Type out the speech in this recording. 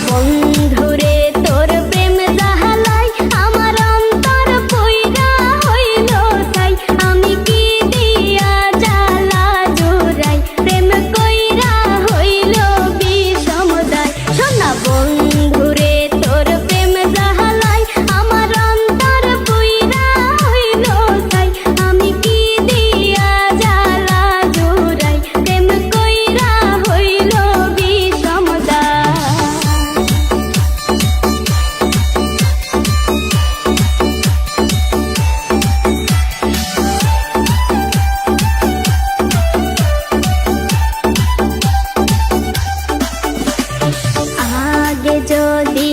বন্ধুরে তোর প্রেম জাহালাই আমার অন্তর পুইরা হইল ছাই। আমি কি দিয়া জ্বালা জোড়াই প্রেম কইরা হইল বিষমদায়। শোনা বন্ধুরে তোর প্রেম জাহালাই আমার অন্তর পুইরা হইল ছাই। আমি কি দিয়া জ্বালা জোড়াই প্রেম কইরা হইল বিষমদায়। আগে যদি